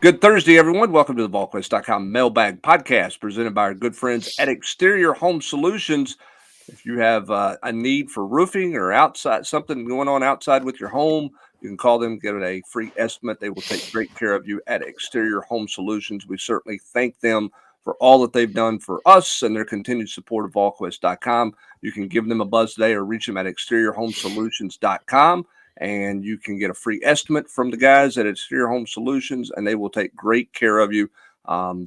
Good Thursday, everyone. Welcome to the Volquest.com Mailbag podcast presented by our good friends at Exterior Home Solutions. If you have a need for roofing or outside something going on outside with your home, you can call them, get a free estimate. They will take great care of you at Exterior Home Solutions. We certainly thank them for all that they've done for us and their continued support of Volquest.com. You can give them a buzz today or reach them at exteriorhomesolutions.com. And you can get a free estimate from the guys at Exterior Home Solutions, and they will take great care of you.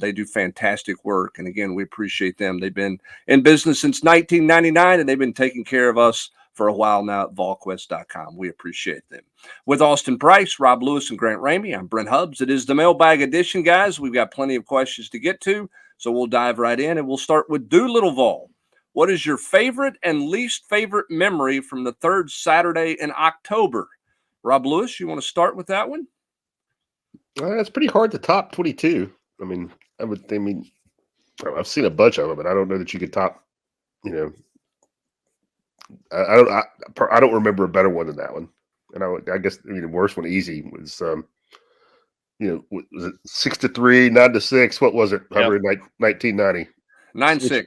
They do fantastic work. And again, we appreciate them. They've been in business since 1999, and they've been taking care of us for a while now at Volquest.com. We appreciate them. With Austin Price, Rob Lewis, and Grant Ramey, I'm Brent Hubbs. It is the Mailbag edition, guys. We've got plenty of questions to get to, so we'll dive right in, and we'll start with DolittleVol. What is your favorite and least favorite memory from the third Saturday in October? Rob Lewis, you want to start with that one? It's pretty hard to top 22. I've seen a bunch of them, but I don't know that you could top. I don't remember a better one than that one. And I guess the worst one, easy, was was it 6-3, 9-6? What was it? Yep. 1990. 9-6.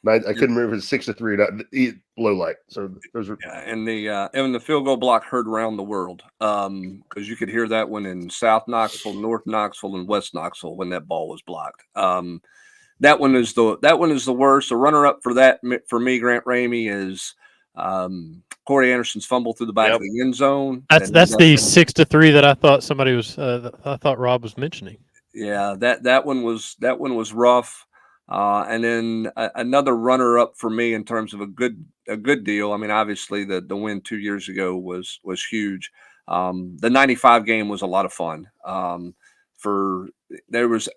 I couldn't remember if it was 6-3, low light. So those are and the field goal block heard around the world because you could hear that one in South Knoxville, North Knoxville, and West Knoxville when that ball was blocked. That one is the worst. The runner up for that for me, Grant Ramey, is Corey Anderson's fumble through the back of the end zone. That's the 6-3 that I thought somebody was. I thought Rob was mentioning. Yeah, that one was rough. And then another runner-up for me in terms of a good deal. I mean, obviously the win 2 years ago was huge. The 95 game was a lot of fun. There was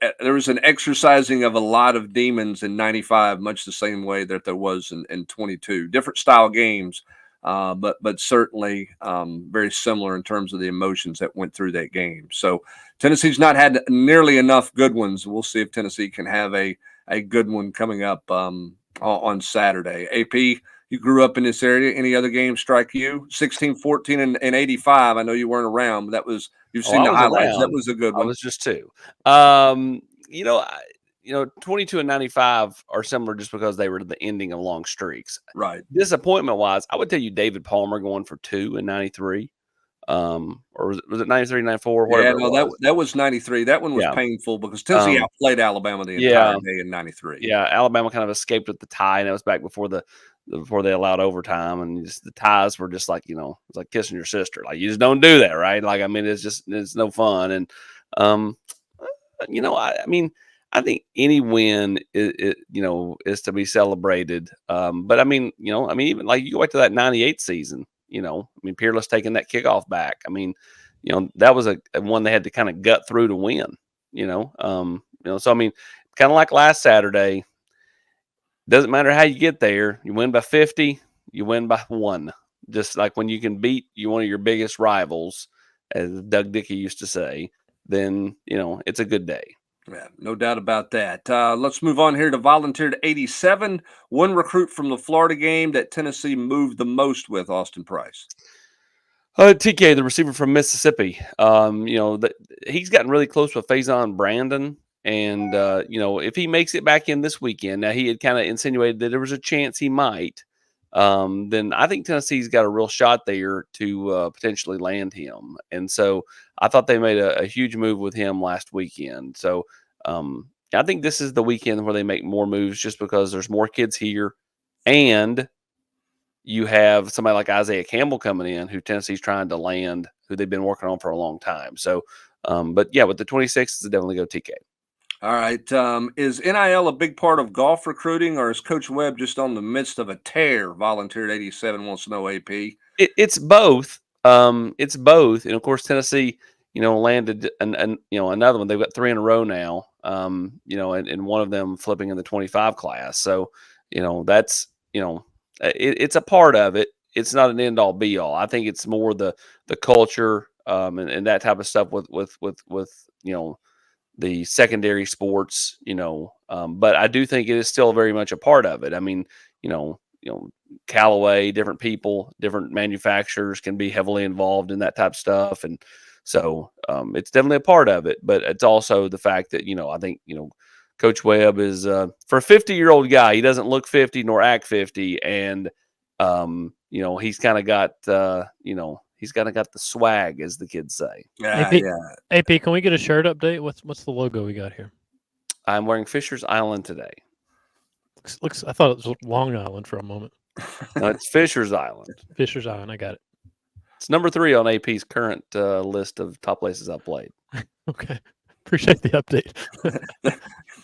an exercising of a lot of demons in 95, much the same way that there was in 22. Different style games, but certainly very similar in terms of the emotions that went through that game. So Tennessee's not had nearly enough good ones. We'll see if Tennessee can have a good one coming up on Saturday. AP, you grew up in this area. Any other games strike you? 16, 14, and 85. I know you weren't around, but you've seen the highlights. That was a good one. I was just 2. 22 and 95 are similar just because they were the ending of long streaks. Right. Disappointment-wise, I would tell you David Palmer going for 2 in 93. Or was it 93, 94? Whatever. Yeah, no, that was 93. That one was painful because Tennessee outplayed Alabama the entire day in 93. Yeah, Alabama kind of escaped with the tie, and it was back before they allowed overtime, and the ties were just like, it's like kissing your sister. Like, you just don't do that, right? Like, I mean, it's no fun. And I think any win is to be celebrated. But even like you go back to that 98 season. Peerless taking that kickoff back. That was a one they had to kind of gut through to win. So kind of like last Saturday. Doesn't matter how you get there. You win by 50. You win by 1. Just like when you can beat one of your biggest rivals, as Doug Dickey used to say, then it's a good day. Yeah, no doubt about that. Let's move on here to Volunteer to 87. One recruit from the Florida game that Tennessee moved the most with, Austin Price. TK, the receiver from Mississippi. He's gotten really close with Faison Brandon. And, if he makes it back in this weekend, now he had kind of insinuated that there was a chance he might, then I think Tennessee's got a real shot there to potentially land him. And so I thought they made a huge move with him last weekend. So I think this is the weekend where they make more moves just because there's more kids here. And you have somebody like Isaiah Campbell coming in who Tennessee's trying to land, who they've been working on for a long time. So, but yeah, with the 26th, definitely go TK. All right. Is NIL a big part of golf recruiting, or is Coach Webb just on the midst of a tear? Volunteer at 87 wants to know, AP. It's both. It's both. And, of course, Tennessee, landed another one. They've got 3 in a row now, and one of them flipping in the 25 class. So, that's, it's a part of it. It's not an end-all, be-all. I think it's more the culture and that type of stuff with the secondary sports, but I do think it is still very much a part of it. I mean, Callaway, different people, different manufacturers can be heavily involved in that type of stuff. And So it's definitely a part of it, but it's also the fact that, I think, Coach Webb is for a 50-year-old guy, he doesn't look 50 nor act 50. And, he's kind of got, he's kind of got the swag, as the kids say. AP, AP, can we get a shirt update? What's the logo we got here? I'm wearing Fisher's Island today. Looks. I thought it was Long Island for a moment. No, it's Fisher's Island. Fisher's Island. I got it. It's number 3 on AP's current list of top places I've played. Okay. Appreciate the update.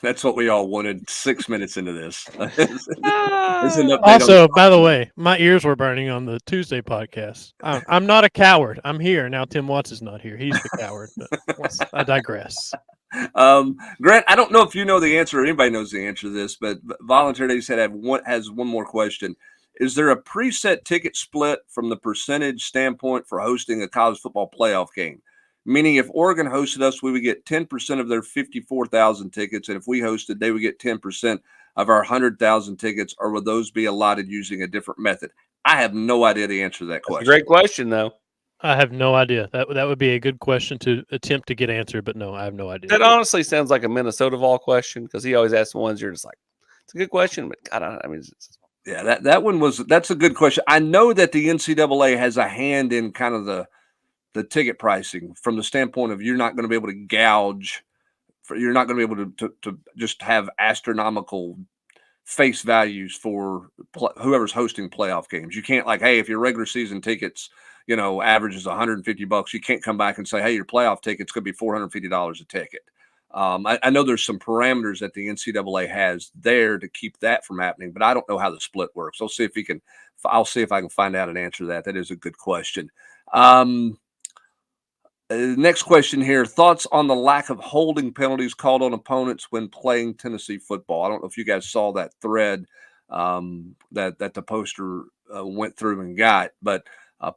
That's what we all wanted 6 minutes into this. Also, by the way, my ears were burning on the Tuesday podcast. I'm not a coward. I'm here. Now Tim Watts is not here. He's the coward. But I digress. Grant, I don't know if you know the answer or anybody knows the answer to this, but Volunteer Day said has one more question. Is there a preset ticket split from the percentage standpoint for hosting a college football playoff game? Meaning if Oregon hosted us, we would get 10% of their 54,000 tickets. And if we hosted, they would get 10% of our 100,000 tickets, or would those be allotted using a different method? I have no idea the answer to that question. Great question, though. I have no idea. That would be a good question to attempt to get answered, but no, I have no idea. That honestly sounds like a MinnesotaVol question, because he always asks the ones you're just like, it's a good question, but God, yeah, that's a good question. I know that the NCAA has a hand in kind of the ticket pricing from the standpoint of you're not going to be able to gouge, you're not going to be able to just have astronomical face values for whoever's hosting playoff games. You can't hey, if your regular season tickets, averages $150, you can't come back and say, hey, your playoff ticket's going to be $450 a ticket. I know there's some parameters that the NCAA has there to keep that from happening, but I don't know how the split works. I'll see if I can find out an answer to that. That is a good question. Next question here. Thoughts on the lack of holding penalties called on opponents when playing Tennessee football? I don't know if you guys saw that thread that the poster went through and got, but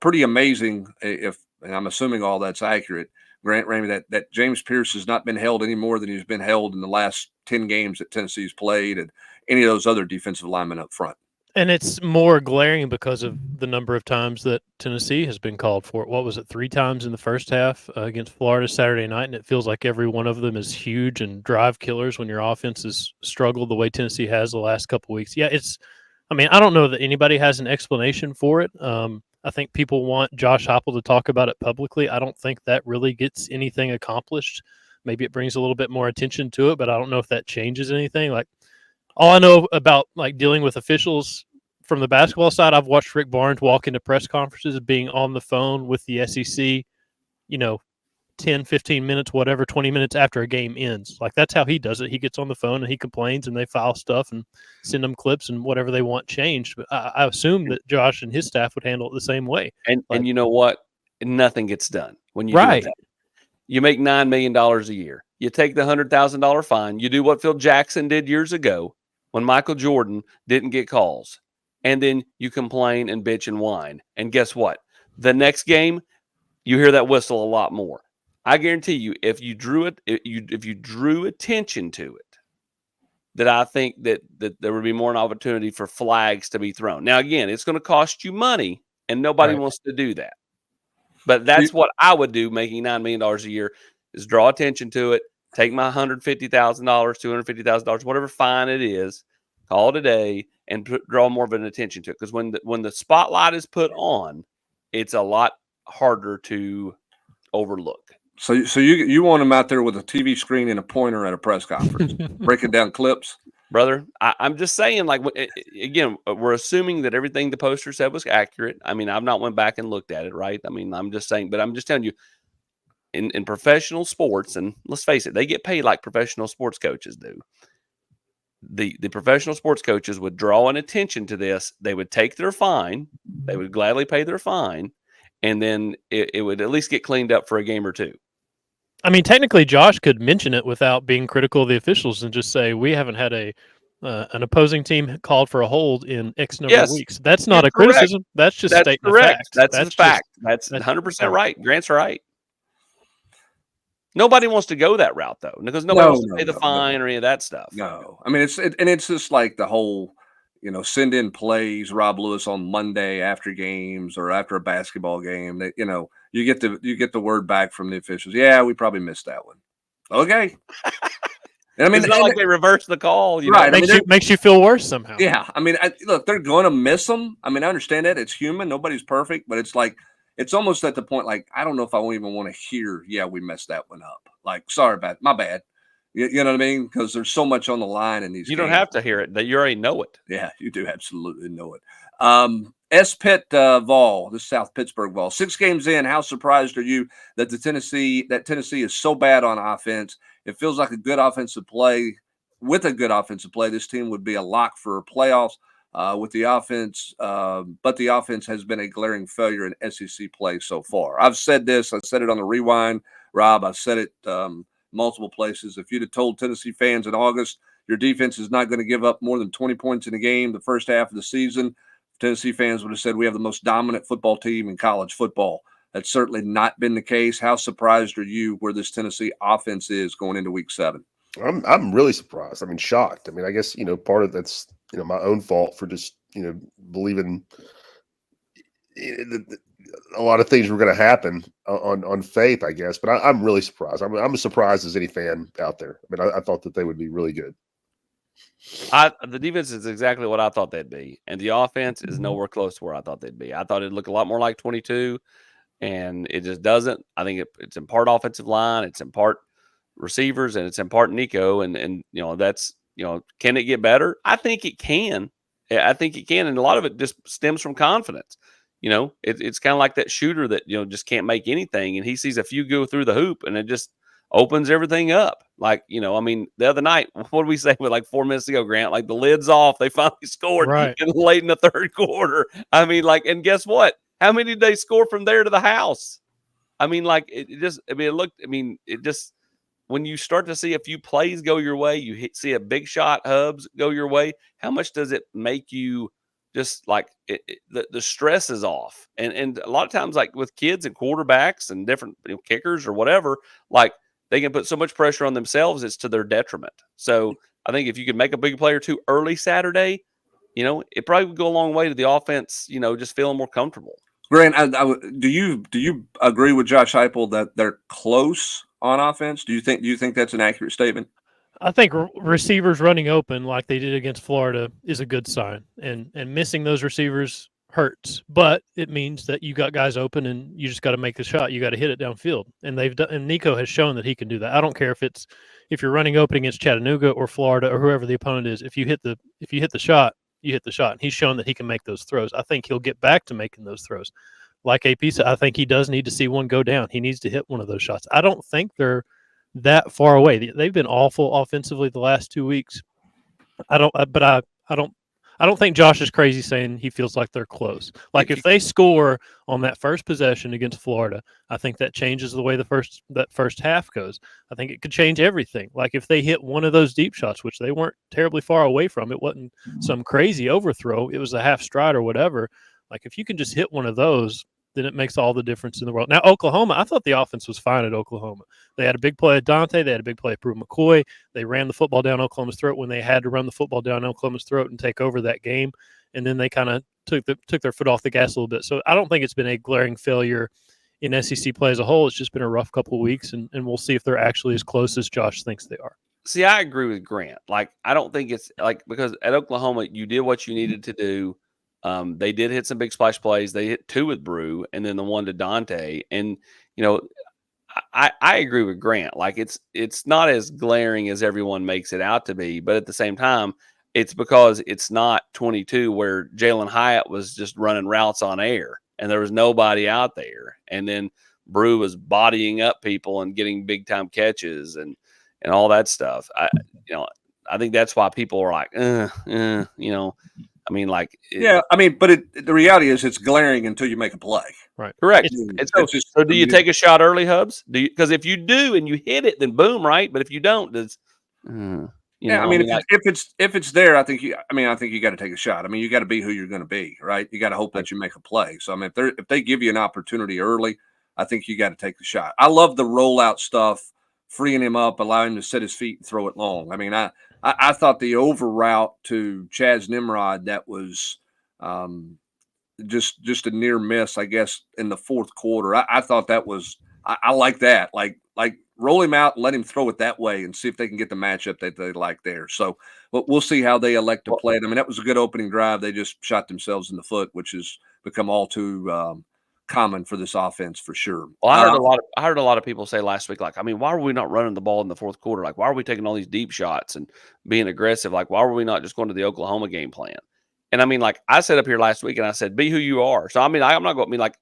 pretty amazing and I'm assuming all that's accurate. Grant Ramey, that James Pierce has not been held any more than he's been held in the last 10 games that Tennessee's played and any of those other defensive linemen up front. And it's more glaring because of the number of times that Tennessee has been called for it. What was it, 3 times in the first half against Florida Saturday night? And it feels like every one of them is huge and drive killers when your offense has struggled the way Tennessee has the last couple of weeks. Yeah, I don't know that anybody has an explanation for it. I think people want Josh Heupel to talk about it publicly. I don't think that really gets anything accomplished. Maybe it brings a little bit more attention to it, but I don't know if that changes anything. All I know about dealing with officials from the basketball side, I've watched Rick Barnes walk into press conferences being on the phone with the SEC, 10, 15 minutes, whatever, 20 minutes after a game ends. That's how he does it. He gets on the phone and he complains and they file stuff and send them clips and whatever they want changed. But I assume that Josh and his staff would handle it the same way. And you know what? Nothing gets done when you right. do that. You make $9 million a year. You take the $100,000 fine. You do what Phil Jackson did years ago when Michael Jordan didn't get calls. And then you complain and bitch and whine. And guess what? The next game, you hear that whistle a lot more. I guarantee you, if you drew attention to it, that I think that there would be more an opportunity for flags to be thrown. Now, again, it's going to cost you money, and nobody wants to do that. But that's what I would do, making $9 million a year, is draw attention to it, take my $150,000, $250,000, whatever fine it is, call it a day, and draw more of an attention to it. Because when the spotlight is put on, it's a lot harder to overlook. So you want him out there with a TV screen and a pointer at a press conference, breaking down clips? Brother, I'm just saying, again, we're assuming that everything the poster said was accurate. I mean, I've not went back and looked at it, right? I mean, I'm just saying, but I'm just telling you, in professional sports, and let's face it, they get paid like professional sports coaches do. The professional sports coaches would draw an attention to this. They would take their fine. They would gladly pay their fine. And then it would at least get cleaned up for a game or two. I mean, technically, Josh could mention it without being critical of the officials and just say, we haven't had an opposing team called for a hold in X number of weeks. That's not a criticism. That's just stating the fact. That's the fact. That's 100% right. Grant's right. Nobody wants to go that route, though, because nobody wants to pay the fine or any of that stuff. No. I mean, it's just like the whole, send in plays, Rob Lewis, on Monday after games or after a basketball game. That you get the word back from the officials. Yeah, we probably missed that one. Okay. And I mean, It's not like they reverse the call, right? Makes you feel worse somehow. Yeah, I mean, look, they're going to miss them. I mean, I understand that it's human. Nobody's perfect, but it's like it's almost at the point like I don't know if I even want to hear. Yeah, we messed that one up. Like, sorry about it, my bad. You know what I mean? Because there's so much on the line in these. You games. don't have to hear it; that you already know it. Yeah, you do absolutely know it. SPittVol, this is South Pittsburgh Vol. 6 games in, how surprised are you that Tennessee is so bad on offense? It feels like a good offensive play. With a good offensive play, this team would be a lock for playoffs with the offense, but the offense has been a glaring failure in SEC play so far. I've said this. I said it on the Rewind, Rob. I've said it multiple places. If you'd have told Tennessee fans in August your defense is not going to give up more than 20 points in a game the first half of the season, Tennessee fans would have said we have the most dominant football team in college football. That's certainly not been the case. How surprised are you where this Tennessee offense is going into Week 7? I'm really surprised. I mean, shocked. I mean, I guess part of that's my own fault for just believing a lot of things were going to happen on faith, I guess. But I'm really surprised. I'm as surprised as any fan out there. I mean, I thought that they would be really good. The defense is exactly what I thought they'd be, and the offense is nowhere close to where I thought they'd be. I thought it'd look a lot more like 22, and it just doesn't. I think it's in part offensive line, it's in part receivers, and it's in part Nico, and that's can it get better? I think it can. I think it can, and a lot of it just stems from confidence. It's kind of like that shooter that just can't make anything, and he sees a few go through the hoop, and it just opens everything up. Like, I mean, the other night, what did we say with like 4 minutes ago, Grant? Like, the lid's off. They finally scored late in the third quarter. I mean, like, and guess what? How many did they score from there to the house? I mean, like, it just, when you start to see a few plays go your way, you see a big shot hubs go your way, how much does it make you just like the stress is off? And a lot of times, like with kids and quarterbacks and different kickers or whatever, like, they can put so much pressure on themselves, it's to their detriment. So I think if you could make a big play or two early Saturday, it probably would go a long way to the offense, just feeling more comfortable. Grant, do you agree with Josh Heupel that they're close on offense? Do you think that's an accurate statement? I think receivers running open like they did against Florida is a good sign, and missing those receivers hurts, but it means that you got guys open and you just got to make the shot. You got to hit it downfield, and and Nico has shown that he can do that. I don't care if you're running open against Chattanooga or Florida or whoever the opponent is. If you hit the shot, you hit the shot. And he's shown that he can make those throws. I think he'll get back to making those throws. Like AP said, I think he does need to see one go down. He needs to hit one of those shots. I don't think they're that far away. They've been awful offensively the last 2 weeks. I don't think Josh is crazy saying he feels like they're close. Like, if they score on that first possession against Florida, I think that changes the way that first half goes. I think it could change everything. Like, if they hit one of those deep shots, which they weren't terribly far away from, it wasn't some crazy overthrow. It was a half stride or whatever. Like, if you can just hit one of those, then it makes all the difference in the world. Now, Oklahoma, I thought the offense was fine at Oklahoma. They had a big play at Donde. They had a big play at McCoy. They ran the football down Oklahoma's throat when they had to run the football down Oklahoma's throat and take over that game. And then they kind of took their foot off the gas a little bit. So I don't think it's been a glaring failure in SEC play as a whole. It's just been a rough couple of weeks, and we'll see if they're actually as close as Josh thinks they are. See, I agree with Grant. Like, I don't think it's like, because at Oklahoma, you did what you needed to do. They did hit some big splash plays. They hit 2 with Brew and then the one to Donde. And, I agree with Grant. Like, it's not as glaring as everyone makes it out to be, but at the same time, it's because it's not 22 where Jalen Hyatt was just running routes on air and there was nobody out there. And then Brew was bodying up people and getting big time catches and all that stuff. I think that's why people are like, I mean, like, yeah, I mean, but the reality is it's glaring until you make a play. Right. Correct. So do you take a shot early, Hubs? Because if you do and you hit it, then boom, right? But if you don't, if it's there, I think you got to take a shot. I mean, you got to be who you're going to be, right? You got to hope that you make a play. So I mean, if they give you an opportunity early, I think you got to take the shot. I love the rollout stuff, freeing him up, allowing him to set his feet and throw it long. I mean, I thought the over route to Chaz Nimrod, that was just a near miss, I guess, in the fourth quarter. I thought that was I like that. Like roll him out and let him throw it that way and see if they can get the matchup that they like there. So we'll see how they elect to play it. I mean, that was a good opening drive. They just shot themselves in the foot, which has become all too common for this offense for sure. Well, I heard a lot of people say last week, like, I mean, why were we not running the ball in the fourth quarter? Like, why are we taking all these deep shots and being aggressive? Like, why were we not just going to the Oklahoma game plan? And I mean, like I said up here last week, and I said, be who you are. So I mean, I'm not going to be like,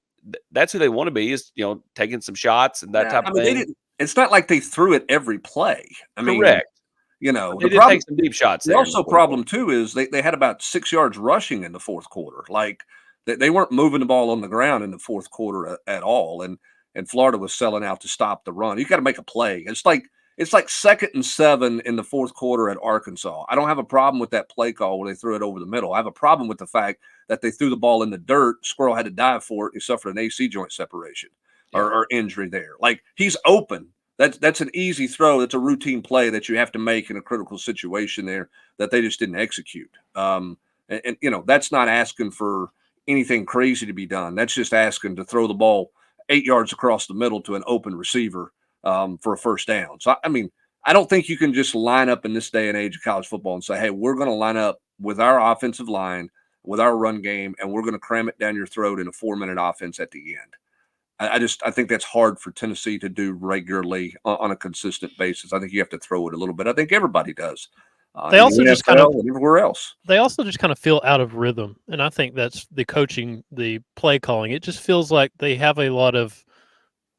that's who they want to be, is, you know, taking some shots and that type of thing. It's not like they threw it every play. I mean, correct. You know, they did take some deep shots. The also problem too is they had about 6 yards rushing in the fourth quarter. Like they weren't moving the ball on the ground in the fourth quarter at all, and Florida was selling out to stop the run. You got to make a play. It's like 2nd and 7 in the fourth quarter at Arkansas. I don't have a problem with that play call where they threw it over the middle. I have a problem with the fact that they threw the ball in the dirt. Squirrel had to dive for it. He suffered an AC joint separation or injury there. Like, he's open. That's an easy throw. That's a routine play that you have to make in a critical situation there that they just didn't execute. And you know, that's not asking for anything crazy to be done. That's just asking to throw the ball 8 yards across the middle to an open receiver for a first down. So, I mean, I don't think you can just line up in this day and age of college football and say, hey, we're going to line up with our offensive line, with our run game, and we're going to cram it down your throat in a 4-minute offense at the end. I think that's hard for Tennessee to do regularly on a consistent basis. I think you have to throw it a little bit. I think everybody does. They also just kind of everywhere else. They also just kind of feel out of rhythm, and I think that's the coaching, the play calling. It just feels like they have a lot of.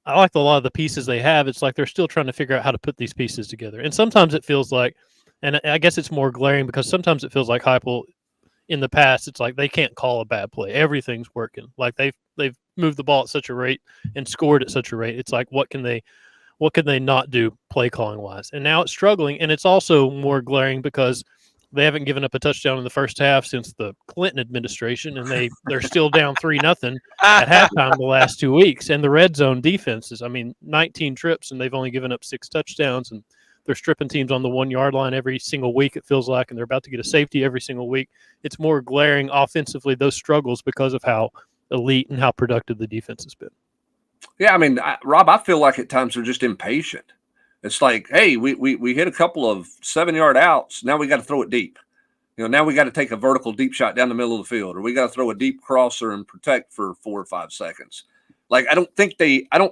I like a lot of the pieces they have. It's like they're still trying to figure out how to put these pieces together, and sometimes it feels like, and I guess it's more glaring because sometimes it feels like Heupel. In the past, it's like they can't call a bad play. Everything's working. Like they've moved the ball at such a rate and scored at such a rate. It's like what can they not do play calling wise? And now it's struggling, and it's also more glaring because they haven't given up a touchdown in the first half since the Clinton administration, and they're still down 3-0 at halftime the last 2 weeks. And the red zone defenses, I mean, 19 trips, and they've only given up 6 touchdowns, and they're stripping teams on the 1 yard line every single week, it feels like, and they're about to get a safety every single week. It's more glaring offensively, those struggles, because of how elite and how productive the defense has been. Yeah, I mean, Rob, I feel like at times they're just impatient. It's like, hey, we hit a couple of 7-yard outs. Now we got to throw it deep. You know, now we got to take a vertical deep shot down the middle of the field, or we got to throw a deep crosser and protect for 4 or 5 seconds. Like, I don't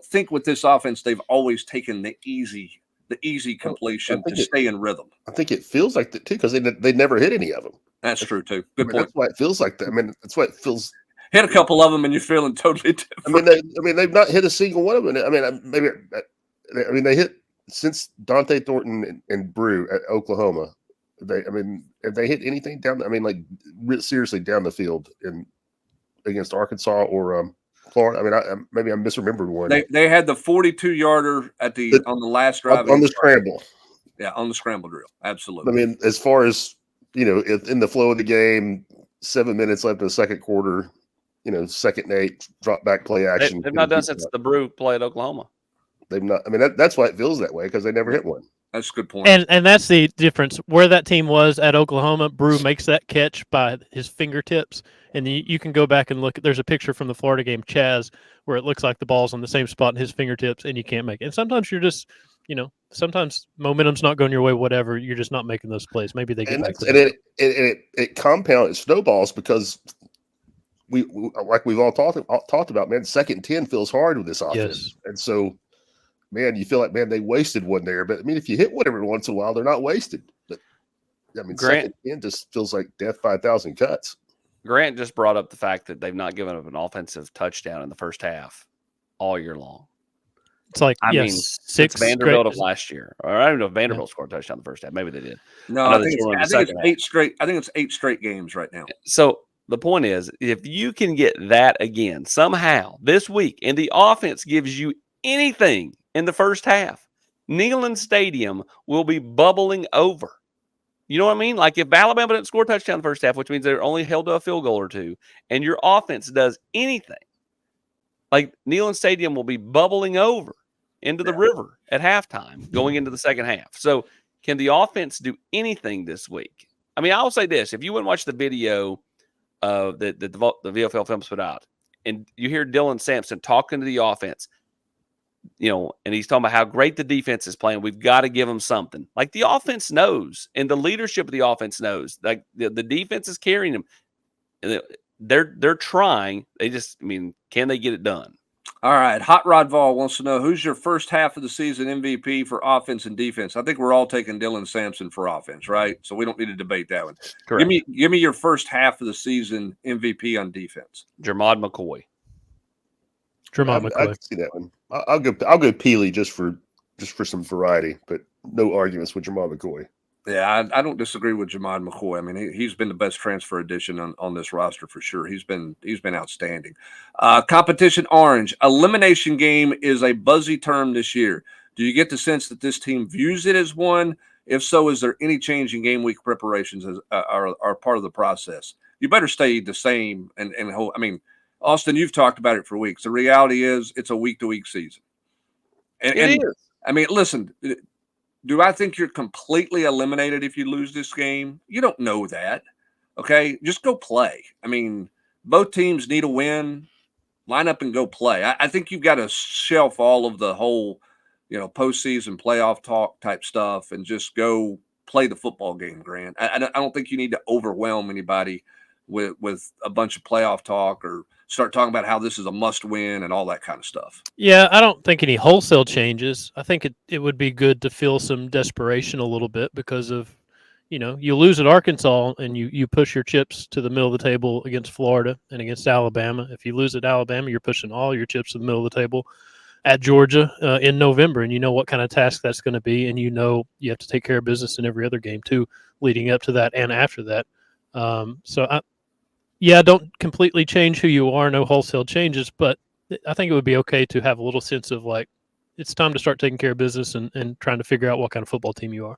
think with this offense they've always taken the easy completion to stay in rhythm. I think it feels like that too, because they never hit any of them. That's true too. Good point. That's why it feels like that. I mean, that's why it feels. Hit a couple of them and you're feeling totally different. I mean, they've not hit a single one of them. I mean, they hit since Dante Thornton and Brew at Oklahoma. Have they hit anything down? I mean, like seriously down the field against Arkansas or Florida. I mean, maybe I'm misremembering one. They had the 42-yarder on the last drive on the scramble. Yeah, on the scramble drill. Absolutely. I mean, as far as, you know, in the flow of the game, 7 minutes left in the second quarter, you know, 2nd and 8, drop back play action. They've not done since the Brew play at Oklahoma. They've not. I mean, that's why it feels that way, because they never hit one. That's a good point. And that's the difference. Where that team was at Oklahoma, Brew makes that catch by his fingertips. And you can go back and look. There's a picture from the Florida game, Chaz, where it looks like the ball's on the same spot in his fingertips, and you can't make it. And sometimes you're just, you know, sometimes momentum's not going your way, whatever. You're just not making those plays. Maybe they get back. And it compounds, it snowballs, because we like we've all talked about, man, 2nd and 10 feels hard with this offense. Yes. And so, man, you feel like, man, they wasted one there. But I mean, if you hit one every once in a while, they're not wasted. But I mean, Grant, 2nd and 10 just feels like death by 1,000 cuts. Grant just brought up the fact that they've not given up an offensive touchdown in the first half all year long. It's like, I mean, 6 Vanderbilt of last year. Or I don't know if Vanderbilt scored a touchdown in the first half. Maybe they did. No, I think it's 8 straight. I think it's 8 straight games right now. So the point is, if you can get that again somehow this week, and the offense gives you anything in the first half, Neyland Stadium will be bubbling over. You know what I mean? Like, if Alabama didn't score a touchdown in the first half, which means they're only held to a field goal or 2, and your offense does anything, like, Neyland Stadium will be bubbling over into the river at halftime going into the second half. So Can the offense do anything this week? I mean, I'll say this: if you wouldn't watch the video that the VFL Films put out, and you hear Dylan Sampson talking to the offense, and he's talking about how great the defense is playing. We've got to give them something. Like, the offense knows, and the leadership of the offense knows. Like, the defense is carrying them. They're trying. They just, can they get it done? All right. Hotrodvol wants to know, who's your first half of the season MVP for offense and defense? I think we're all taking Dylan Sampson for offense, right? So we don't need to debate that one. Correct. Give me your first half of the season MVP on defense. Jermod McCoy. Jermod McCoy. I can see that one. I'll go Pilli just for some variety, but no arguments with Jermod McCoy. Yeah, I don't disagree with Jermod McCoy. I mean, he's been the best transfer addition on this roster for sure. He's been outstanding. Competition Orange. Elimination game is a buzzy term this year. Do you get the sense that this team views it as one? If so, is there any change in game week preparations as are part of the process? You better stay the same. And Austin, you've talked about it for weeks. The reality is it's a week-to-week season. It is. I mean, listen, do I think you're completely eliminated if you lose this game? You don't know that. Okay, just go play. I mean, both teams need a win. Line up and go play. I think you've got to shelf all of the whole, postseason playoff talk type stuff and just go play the football game, Grant. I don't think you need to overwhelm anybody with a bunch of playoff talk or start talking about how this is a must win and all that kind of stuff. Yeah, I don't think any wholesale changes. I think it would be good to feel some desperation a little bit because of, you lose at Arkansas and you push your chips to the middle of the table against Florida and against Alabama. If you lose at Alabama, you're pushing all your chips to the middle of the table at Georgia in November, and you know what kind of task that's going to be, and you have to take care of business in every other game too, leading up to that and after that. Don't completely change who you are, no wholesale changes, but I think it would be okay to have a little sense of like, it's time to start taking care of business and trying to figure out what kind of football team you are.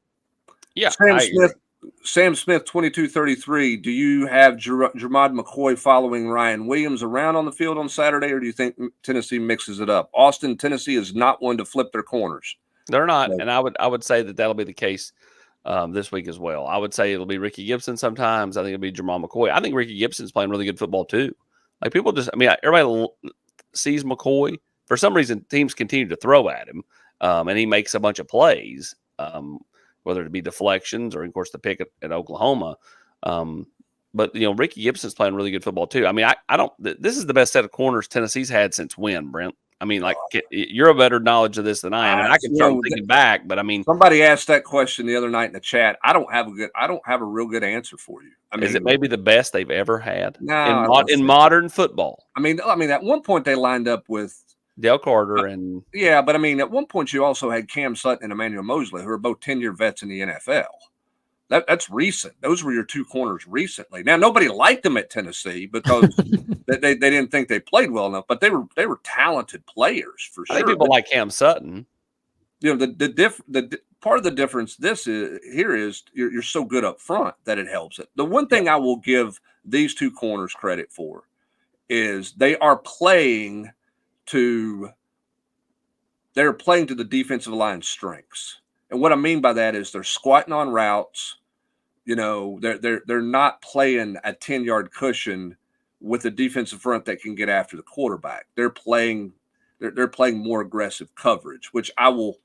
Yeah. Sam Smith, 2233. Do you have Jermod McCoy following Ryan Williams around on the field on Saturday, or do you think Tennessee mixes it up? Austin, Tennessee is not one to flip their corners. They're not, and I would say that'll be the case this week as well. I would say it'll be Ricky Gibson sometimes. I think it'll be Jermod McCoy. I think Ricky Gibson's playing really good football too. Like, people just, everybody sees McCoy. For some reason, teams continue to throw at him, and he makes a bunch of plays, whether it be deflections or, of course, the pick at Oklahoma. But Ricky Gibson's playing really good football too. I don't. This is the best set of corners Tennessee's had since when, Brent? You're a better knowledge of this than I am, and I can start thinking back. But somebody asked that question the other night in the chat. I don't have a real good answer for you. Is it maybe the best they've ever had in modern football? At one point they lined up with Dale Carter and but at one point you also had Cam Sutton and Emmanuel Mosley, who are both 10-year vets in the NFL. That's recent. Those were your two corners recently. Now, nobody liked them at Tennessee because they didn't think they played well enough, but they were talented players for sure. I think people like Cam Sutton. The part of the difference here is you're so good up front that it helps it. The one thing I will give these two corners credit for is they are playing to the defensive line's strengths. And what I mean by that is they're squatting on routes. They're not playing a 10-yard cushion with a defensive front that can get after the quarterback. They're playing more aggressive coverage, which I will,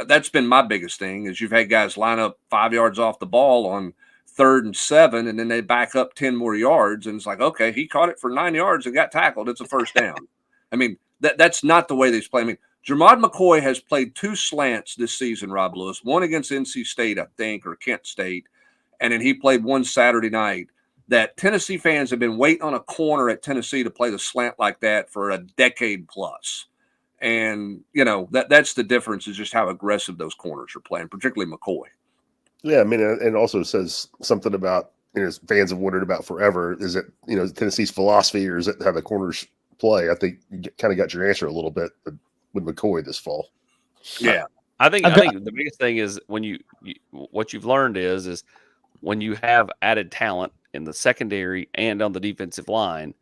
that's been my biggest thing is you've had guys line up 5 yards off the ball on 3rd and 7, and then they back up 10 more yards. And it's like, okay, he caught it for 9 yards and got tackled. It's a first down. That's not the way they play. Jermod McCoy has played 2 slants this season, Rob Lewis, one against NC State, I think, or Kent State, and then he played one Saturday night. That Tennessee fans have been waiting on a corner at Tennessee to play the slant like that for a decade plus. And, that's the difference is just how aggressive those corners are playing, particularly McCoy. Yeah, and also says something about, fans have wondered about forever. Is it, Tennessee's philosophy, or is it how the corners play? I think you kind of got your answer a little bit with McCoy this fall. Yeah. I think the biggest thing is when what you've learned is when you have added talent in the secondary and on the defensive line,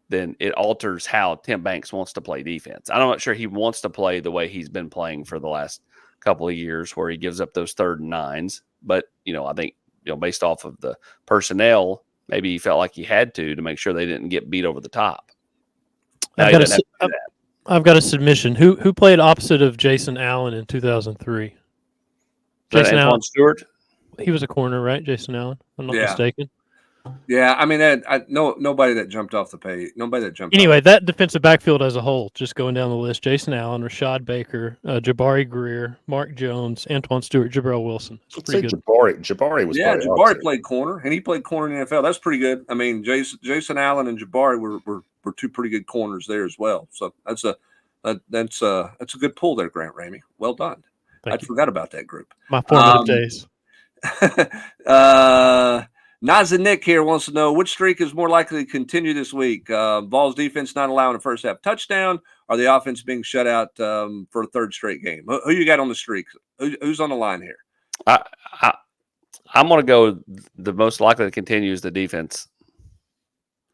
then it alters how Tim Banks wants to play defense. I'm not sure he wants to play the way he's been playing for the last couple of years where he gives up those 3rd and 9s. But, I think, based off of the personnel, maybe he felt like he had to make sure they didn't get beat over the top. I've got a submission. Who played opposite of Jason Allen in 2003? Jason Allen. Stewart? He was a corner, right? Jason Allen, if I'm not mistaken. Yeah, I mean, nobody that jumped off the page. Nobody that jumped. Anyway, that defensive backfield as a whole, just going down the list: Jason Allen, Rashad Baker, Jabari Greer, Mark Jones, Antoine Stewart, Jabril Wilson. Let's say Jabari was. Yeah, Jabari played corner, and he played corner in the NFL. That's pretty good. I mean, Jason Allen and Jabari were 2 pretty good corners there as well. So that's a good pull there, Grant Ramey. Well done. I forgot about that group. My formative days. NzaNick here wants to know which streak is more likely to continue this week. Vols defense not allowing a first half touchdown, or the offense being shut out for a 3rd straight game. Who you got on the streak? Who's on the line here? I'm going to go the most likely to continue is the defense.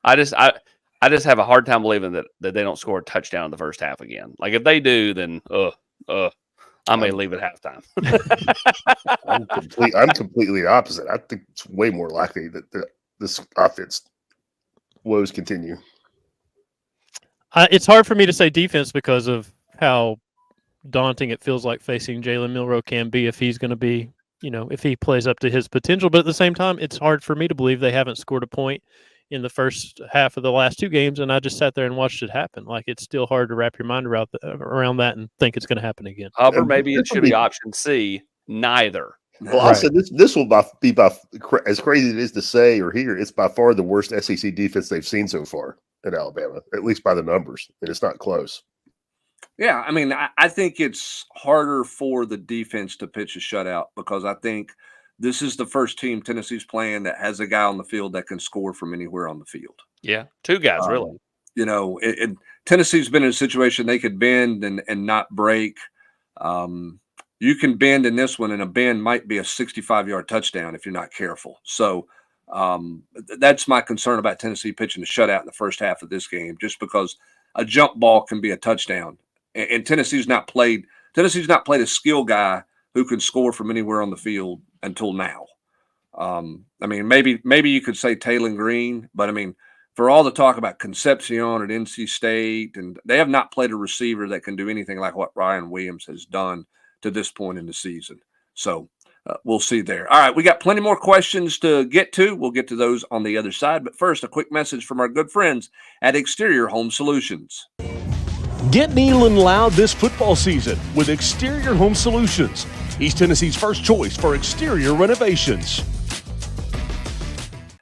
I just have a hard time believing that they don't score a touchdown in the first half again. Like if they do, then I may leave at halftime. I'm completely opposite. I think it's way more likely that this offense woes continue. It's hard for me to say defense because of how daunting it feels like facing Jalen Milroe can be if he's going to be, if he plays up to his potential. But at the same time, it's hard for me to believe they haven't scored a point in the first half of the last 2 games, and I just sat there and watched it happen. Like, it's still hard to wrap your mind around that and think it's going to happen again. Or maybe it should be option C, neither. Well, right. Also, this will be as crazy as it is to say or hear, it's by far the worst SEC defense they've seen so far in Alabama, at least by the numbers, and it's not close. Yeah, I mean, I think it's harder for the defense to pitch a shutout because I think this is the first team Tennessee's playing that has a guy on the field that can score from anywhere on the field. Yeah, 2 guys, really. Tennessee's been in a situation they could bend and not break. You can bend in this one, and a bend might be a 65-yard touchdown if you're not careful. So that's my concern about Tennessee pitching a shutout in the first half of this game, just because a jump ball can be a touchdown. And Tennessee's not played a skill guy who can score from anywhere on the field until now. I mean, maybe you could say Taylon Green, but I mean, for all the talk about Concepcion at NC State, and they have not played a receiver that can do anything like what Ryan Williams has done to this point in the season. So we'll see there. All right, we got plenty more questions to get to. We'll get to those on the other side. But first, a quick message from our good friends at Exterior Home Solutions. Get Neal loud this football season with Exterior Home Solutions, East Tennessee's first choice for exterior renovations.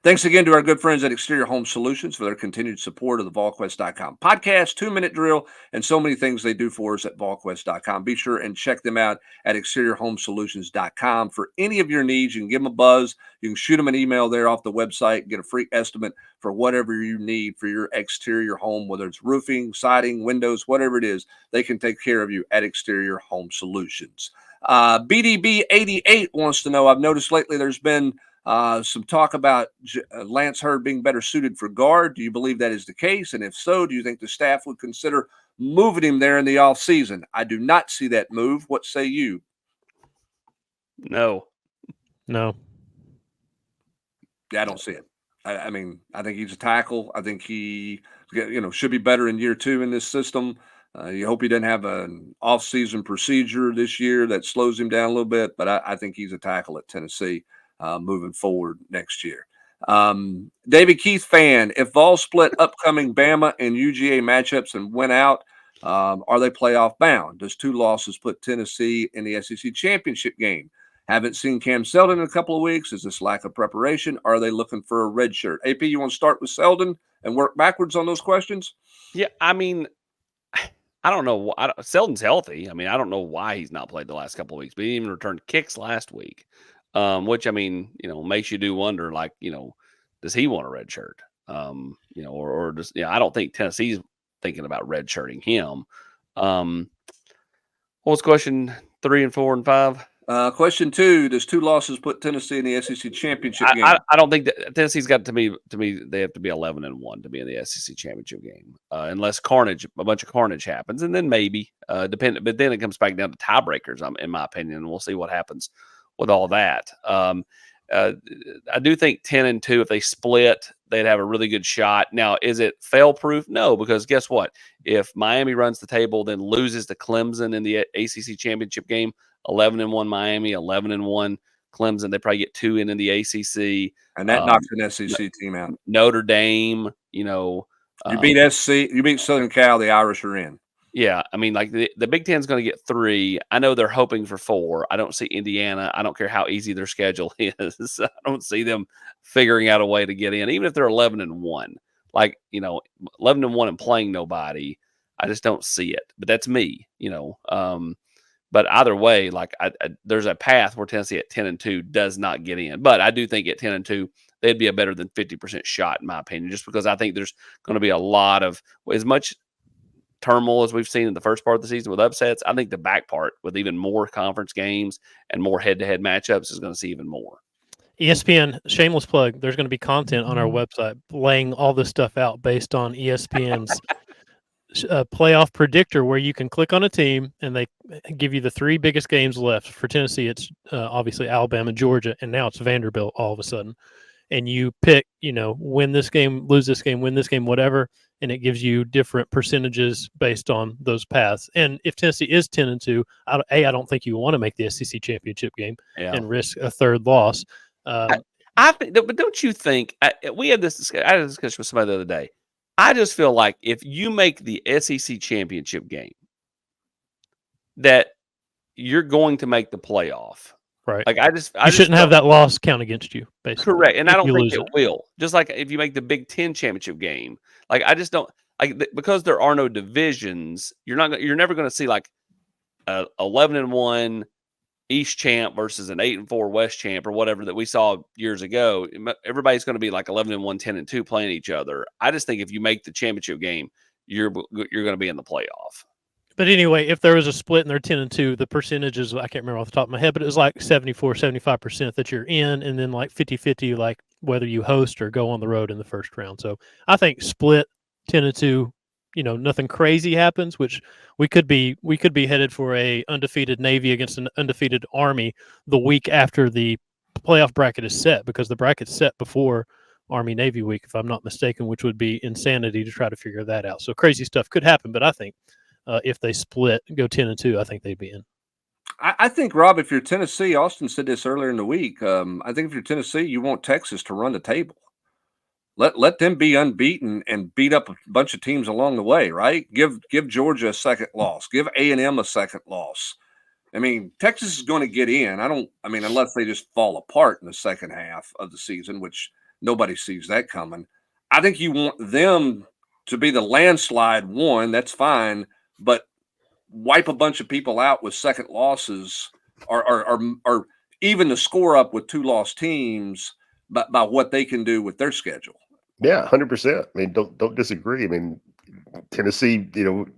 Thanks again to our good friends at Exterior Home Solutions for their continued support of the Volquest.com podcast, 2-minute drill, and so many things they do for us at Volquest.com. Be sure and check them out at ExteriorHomeSolutions.com for any of your needs. You can give them a buzz. You can shoot them an email there off the website, get a free estimate for whatever you need for your exterior home, whether it's roofing, siding, windows, whatever it is. They can take care of you at Exterior Home Solutions. BDB88 wants to know, I've noticed lately there's been some talk about Lance Hurd being better suited for guard. Do you believe that is the case? And if so, do you think the staff would consider moving him there in the offseason? I do not see that move. What say you? No. Yeah, I don't see it. I mean, I think he's a tackle. I think he, should be better in year 2 in this system. You hope he doesn't have an off-season procedure this year that slows him down a little bit, but I think he's a tackle at Tennessee. Moving forward next year. David Keith fan, if Vols split upcoming Bama and UGA matchups and win out, are they playoff bound? Does 2 losses put Tennessee in the SEC championship game? Haven't seen Cam Seldon in a couple of weeks. Is this lack of preparation? Are they looking for a red shirt? AP, you want to start with Seldon and work backwards on those questions? Yeah, I mean, I don't know. Seldon's healthy. I mean, I don't know why he's not played the last couple of weeks, but he even returned kicks last week. Which, I mean, makes you do wonder, like, does he want a red shirt? Or does, I don't think Tennessee's thinking about red shirting him. What was question 3 and 4 and 5? Question 2: does 2 losses put Tennessee in the SEC championship game? I don't think that Tennessee's got to be they have to be 11-1 to be in the SEC championship game, unless a bunch of carnage happens, and then maybe dependent. But then it comes back down to tiebreakers, in my opinion, and we'll see what happens with all that. I do think 10-2, if they split, they'd have a really good shot. Now, is it fail-proof? No, because guess what? If Miami runs the table, then loses to Clemson in the ACC championship game, 11-1 Miami, 11-1 Clemson, they probably get 2 in the ACC. And that knocks an SEC team out. Notre Dame, you beat SC, you beat Southern Cal, the Irish are in. Yeah, I mean, like the Big Ten's going to get 3. I know they're hoping for 4. I don't see Indiana. I don't care how easy their schedule is. I don't see them figuring out a way to get in, even if they're 11-1. Like 11-1 and playing nobody. I just don't see it. But that's me, But either way, there's a path where Tennessee at 10-2 does not get in. But I do think at 10-2, they'd be a better than 50% shot, in my opinion, just because I think there's going to be a lot of as much turmoil as we've seen in the first part of the season with upsets. I think the back part with even more conference games and more head-to-head matchups is going to see even more. ESPN, shameless plug, there's going to be content on our website laying all this stuff out based on ESPN's playoff predictor, where you can click on a team and they give you the 3 biggest games left. For Tennessee, it's obviously Alabama, Georgia, and now it's Vanderbilt all of a sudden. And you pick, win this game, lose this game, win this game, whatever, and it gives you different percentages based on those paths. And if Tennessee is 10-2, I don't think you want to make the SEC championship game and risk a 3rd loss. I think, but don't you think we had this? I had a discussion with somebody the other day. I just feel like if you make the SEC championship game, that you're going to make the playoff. Right. Like you shouldn't have that loss count against you, basically. Correct. And I don't think it will. Just like if you make the Big Ten championship game, I just don't because there are no divisions. You're never going to see like a 11-1 East champ versus an 8-4 West champ or whatever that we saw years ago. Everybody's going to be like 11-1, 10-2 playing each other. I just think if you make the championship game, you're going to be in the playoff. But anyway, if there was a split and they're 10-2, the percentages, I can't remember off the top of my head, but it was like 74-75% that you're in, and then like 50-50, like whether you host or go on the road in the first round. So I think split 10-2, nothing crazy happens, which we could be headed for a undefeated Navy against an undefeated Army the week after the playoff bracket is set, because the bracket's set before Army Navy week, if I'm not mistaken, which would be insanity to try to figure that out. So crazy stuff could happen, but I think if they split, go 10-2, I think they'd be in. I think, Rob, if you're Tennessee, Austin said this earlier in the week. I think if you're Tennessee, you want Texas to run the table. Let them be unbeaten and beat up a bunch of teams along the way, right? Give Georgia a second loss. Give A&M a second loss. I mean, Texas is going to get in. Unless they just fall apart in the second half of the season, which nobody sees that coming. I think you want them to be the landslide one. That's fine. But wipe a bunch of people out with second losses or even the score up with 2-loss teams by what they can do with their schedule. Yeah, 100%. I mean, don't disagree. I mean, Tennessee,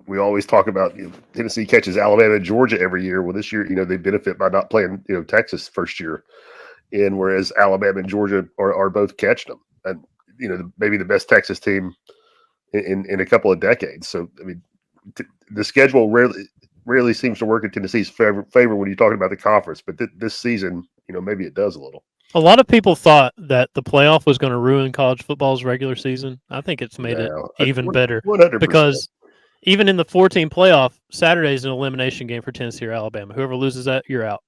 we always talk about Tennessee catches Alabama and Georgia every year. Well, this year, they benefit by not playing, Texas first year. And whereas Alabama and Georgia are both catching them. And, maybe the best Texas team in a couple of decades. So, I mean, the schedule rarely seems to work in Tennessee's favor when you're talking about the conference, but this season, maybe it does a little. A lot of people thought that the playoff was going to ruin college football's regular season. I think it's made it even better 100%. Because even in the 14 playoff, Saturday is an elimination game for Tennessee or Alabama. Whoever loses that, you're out.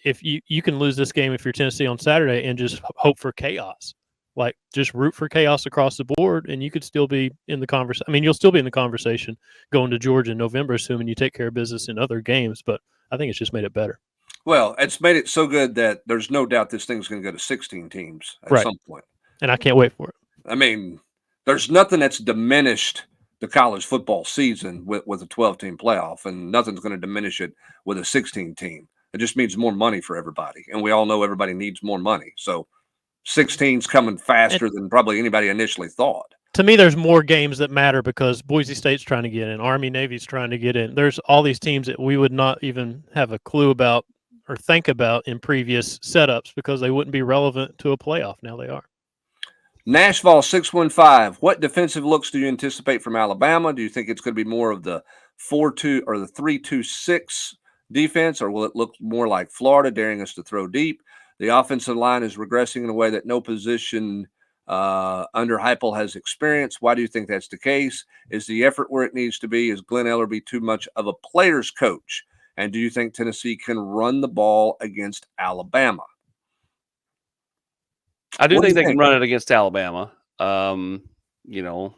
If you can lose this game if you're Tennessee on Saturday and just hope for chaos. Like, just root for chaos across the board, and you could still be in the conversation. I mean, you'll still be in the conversation going to Georgia in November, assuming you take care of business in other games. But I think it's just made it better. Well, it's made it so good that there's no doubt this thing's going to go to 16 teams at some point. And I can't wait for it. I mean, there's nothing that's diminished the college football season with a 12-team playoff, and nothing's going to diminish it with a 16-team. It just means more money for everybody, and we all know everybody needs more money. So 16's coming faster than probably anybody initially thought. To me, there's more games that matter because Boise State's trying to get in, Army, Navy's trying to get in. There's all these teams that we would not even have a clue about or think about in previous setups because they wouldn't be relevant to a playoff. Now they are. Nashville 615. What defensive looks do you anticipate from Alabama? Do you think it's going to be more of the 4-2 or the 3-2-6 defense, or will it look more like Florida, daring us to throw deep? The offensive line is regressing in a way that no position under Heupel has experienced. Why do you think that's the case? Is the effort where it needs to be? Is Glenn Ellerbe too much of a player's coach? And do you think Tennessee can run the ball against Alabama? I do think they can run it against Alabama. You know,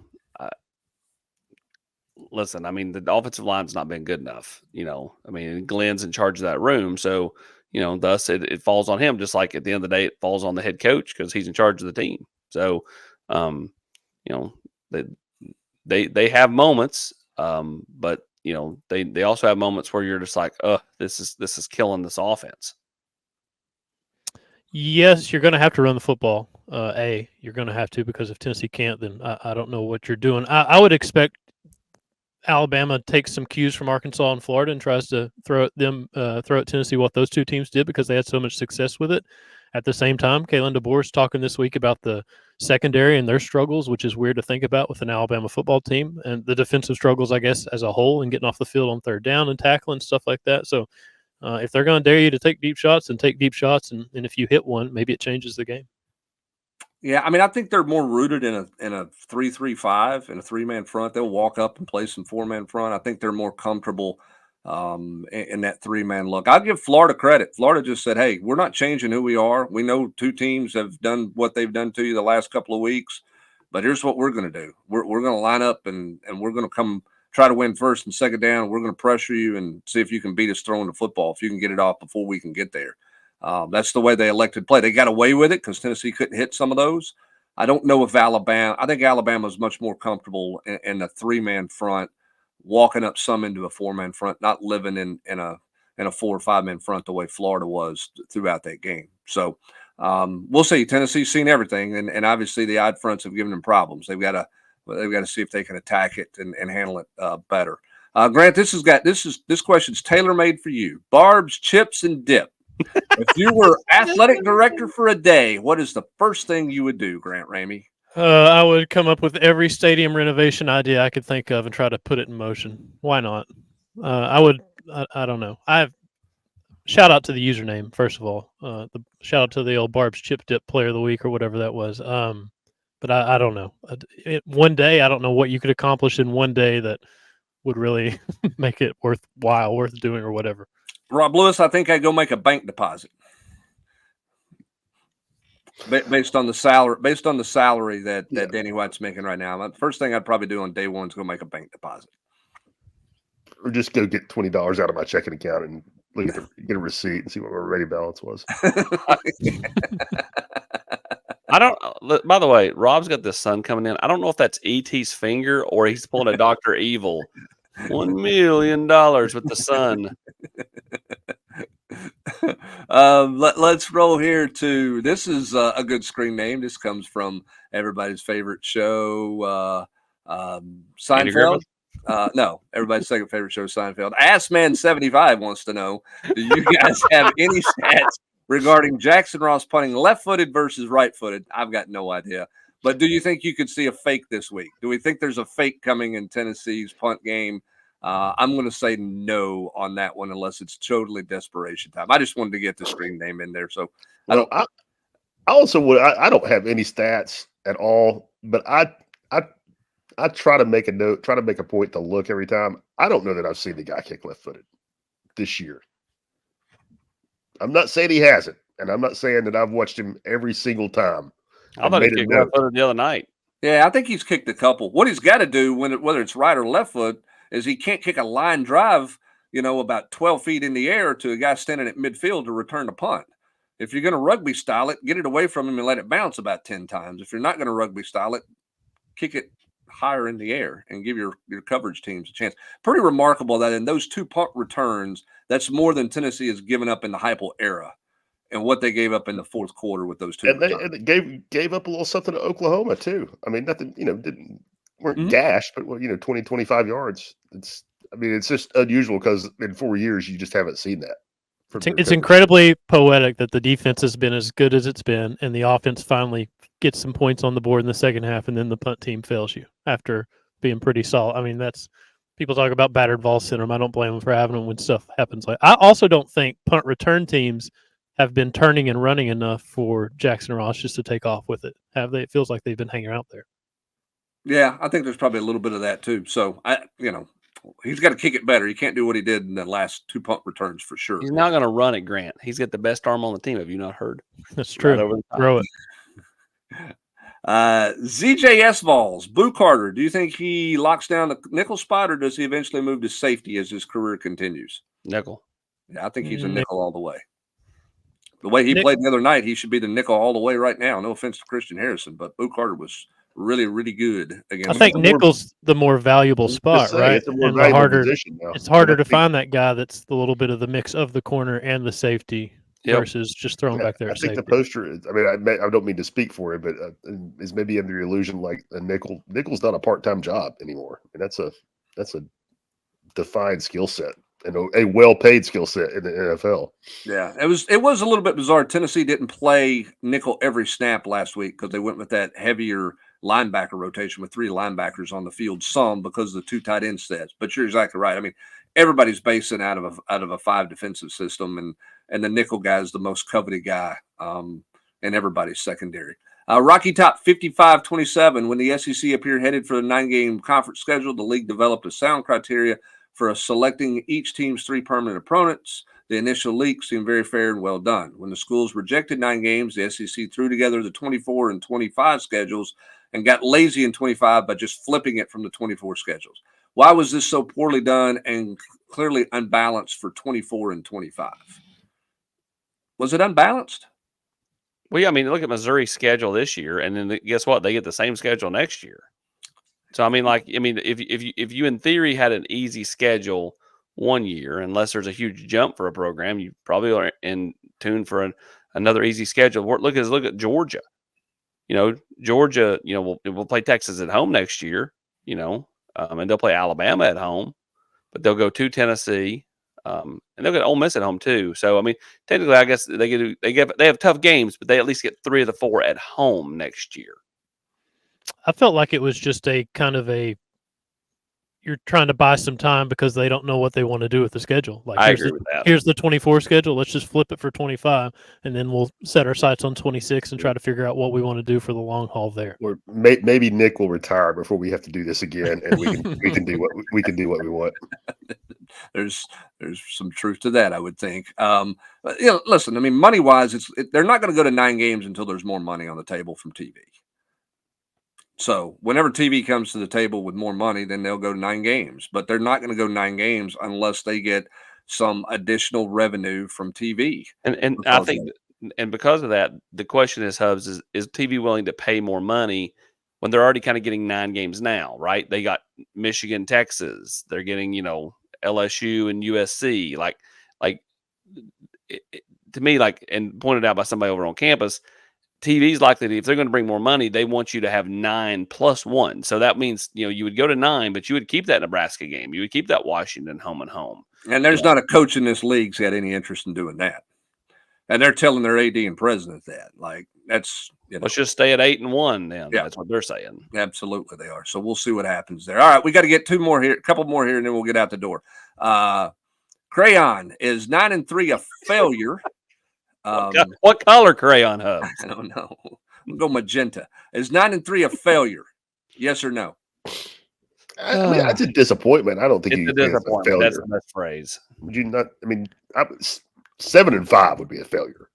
listen, I mean, the offensive line's not been good enough. You know, I mean, Glenn's in charge of that room. So, you know, thus it falls on him, just like at the end of the day, it falls on the head coach because he's in charge of the team. So, you know, they have moments, but, you know, they also have moments where you're just like, this is killing this offense. Yes, you're going to have to run the football. You're going to have to, because if Tennessee can't, then I don't know what you're doing. I would expect Alabama takes some cues from Arkansas and Florida and tries to throw at Tennessee what those two teams did because they had so much success with it. At the same time, Kalen DeBoer's talking this week about the secondary and their struggles, which is weird to think about with an Alabama football team, and the defensive struggles, I guess, as a whole, and getting off the field on third down and tackling, stuff like that. So if they're going to dare you to take deep shots, and and if you hit one, maybe it changes the game. Yeah, I mean, I think they're more rooted in a 3-3-5 in a three-man front. They'll walk up and play some four-man front. I think they're more comfortable in that three-man look. I'll give Florida credit. Florida just said, hey, we're not changing who we are. We know two teams have done what they've done to you the last couple of weeks, but here's what we're going to do. We're going to line up and we're going to come try to win first and second down. We're going to pressure you and see if you can beat us throwing the football, if you can get it off before we can get there. That's the way they elected play. They got away with it because Tennessee couldn't hit some of those. I don't know if Alabama – I think Alabama is much more comfortable in a three-man front, walking up some into a four-man front, not living in a 4 or 5-man front the way Florida was throughout that game. So we'll see. Tennessee's seen everything, and obviously the odd fronts have given them problems. They've got to see if they can attack it and handle it better. Grant, this question's tailor-made for you. Barbs, chips, and dip. If you were athletic director for a day, what is the first thing you would do, Grant Ramey? I would come up with every stadium renovation idea I could think of and try to put it in motion. Why not? I don't know. Shout out to the username, first of all. Shout out to the old Barbs Chip Dip player of the week or whatever that was. But I don't know. One day, I don't know what you could accomplish in one day that would really make it worthwhile, worth doing or whatever. Rob Lewis, I think I'd go make a bank deposit based on the salary that Danny White's making right now. The first thing I'd probably do on day one is go make a bank deposit, or just go get $20 out of my checking account and look at get a receipt and see what my ready balance was. I don't. By the way, Rob's got this sun coming in. I don't know if that's ET's finger or he's pulling a Dr. Evil. $1 million with the sun. Let's roll here to this is a good screen name. This comes from everybody's favorite show, Seinfeld. No, everybody's second favorite show, Seinfeld. Assman75 wants to know: do you guys have any stats regarding Jackson Ross punting left-footed versus right-footed? I've got no idea. But do you think you could see a fake this week? Do we think there's a fake coming in Tennessee's punt game? I'm going to say no on that one unless it's totally desperation time. I just wanted to get the screen name in there. So I also would. I don't have any stats at all, but I try to make a note, try to make a point to look every time. I don't know that I've seen the guy kick left-footed this year. I'm not saying he hasn't, and I'm not saying that I've watched him every single time. I thought he kicked left-footed the other night. Yeah, I think he's kicked a couple. What he's got to do, whether it's right or left foot, is he can't kick a line drive, about 12 feet in the air to a guy standing at midfield to return the punt. If you're going to rugby style it, get it away from him and let it bounce about 10 times. If you're not going to rugby style it, kick it higher in the air and give your coverage teams a chance. Pretty remarkable that in those two punt returns, that's more than Tennessee has given up in the Heupel era and what they gave up in the fourth quarter with those two. And they gave up a little something to Oklahoma too. I mean, nothing, weren't gashed, but 20, 25 yards. It's just unusual because in 4 years you just haven't seen that. It's incredibly poetic that the defense has been as good as it's been, and the offense finally gets some points on the board in the second half, and then the punt team fails you after being pretty solid. I mean, that's people talk about battered Vol syndrome. I don't blame them for having them when stuff happens. I also don't think punt return teams have been turning and running enough for Jackson Ross just to take off with it. Have they? It feels like they've been hanging out there. Yeah, I think there's probably a little bit of that too. So he's got to kick it better. He can't do what he did in the last 2 punt returns for sure. He's not going to run it, Grant. He's got the best arm on the team. Have you not heard? That's true. Throw it. Zjsvols, Boo Carter. Do you think he locks down the nickel spot, or does he eventually move to safety as his career continues? Nickel. Yeah, I think he's a nickel all the way. The way he played the other night, he should be the nickel all the way right now. No offense to Christian Harrison, but Boo Carter was really, really good against. I think nickel's the more valuable spot, right? It's a more valuable position now. It's harder to find that guy that's the little bit of the mix of the corner and the safety versus just throwing back there. I think the poster is, I don't mean to speak for it, but is maybe under the illusion like a nickel's not a part-time job anymore. And that's a defined skill set and a well-paid skill set in the NFL. Yeah, it was a little bit bizarre. Tennessee didn't play nickel every snap last week because they went with that heavier linebacker rotation with 3 linebackers on the field, some because of the 2 tight end sets. But you're exactly right. I mean, everybody's basing out of a 5 defensive system, and the nickel guy is the most coveted guy in everybody's secondary. Rocky Top 55-27. When the SEC appeared headed for the 9-game conference schedule, the league developed a sound criteria for selecting each team's 3 permanent opponents. The initial leak seemed very fair and well done. When the schools rejected 9 games, the SEC threw together the 24 and 25 schedules and got lazy in 25 by just flipping it from the 24 schedules. Why was this so poorly done and clearly unbalanced for 24 and 25? Was it unbalanced? Well, yeah, I mean, look at Missouri's schedule this year, and then guess what? They get the same schedule next year. So, if you in theory had an easy schedule one year, unless there's a huge jump for a program, you probably are in tune for another easy schedule. Look at Georgia. Georgia, we'll play Texas at home next year, and they'll play Alabama at home, but they'll go to Tennessee, and they'll get Ole Miss at home too. So, technically, I guess they have tough games, but they at least get 3 of the 4 at home next year. I felt like it was just a kind of you're trying to buy some time because they don't know what they want to do with the schedule. Like, I agree with that. Here's the 24 schedule. Let's just flip it for 25, and then we'll set our sights on 26 and try to figure out what we want to do for the long haul there. Or maybe Nick will retire before we have to do this again, and we can do what we want. There's some truth to that, I would think. Listen, money wise, they're not going to go to 9 games until there's more money on the table from TV. So whenever TV comes to the table with more money, then they'll go 9 games. But they're not going to go 9 games unless they get some additional revenue from TV. And I think, and because of that, the question is, Hubs, is TV willing to pay more money when they're already kind of getting 9 games now, right? They got Michigan, Texas. They're getting, LSU and USC. To me, and pointed out by somebody over on campus, TV's likely to, if they're going to bring more money, they want you to have 9 plus 1. So that means, you would go to 9, but you would keep that Nebraska game. You would keep that Washington home and home. And there's not a coach in this league who's got any interest in doing that. And they're telling their AD and president that. That's, let's just stay at 8-1 then. Yeah. That's what they're saying. Absolutely they are. So we'll see what happens there. All right, we got to get 2 more here, a couple more here, and then we'll get out the door. Crayon is 9-3 a failure. What color Crayon, Hub? I don't know. We'll go magenta. Is 9-3 a failure? Yes or no? That's a disappointment. I don't think it's a disappointment. That's the best phrase. Would you not? 7-5 would be a failure.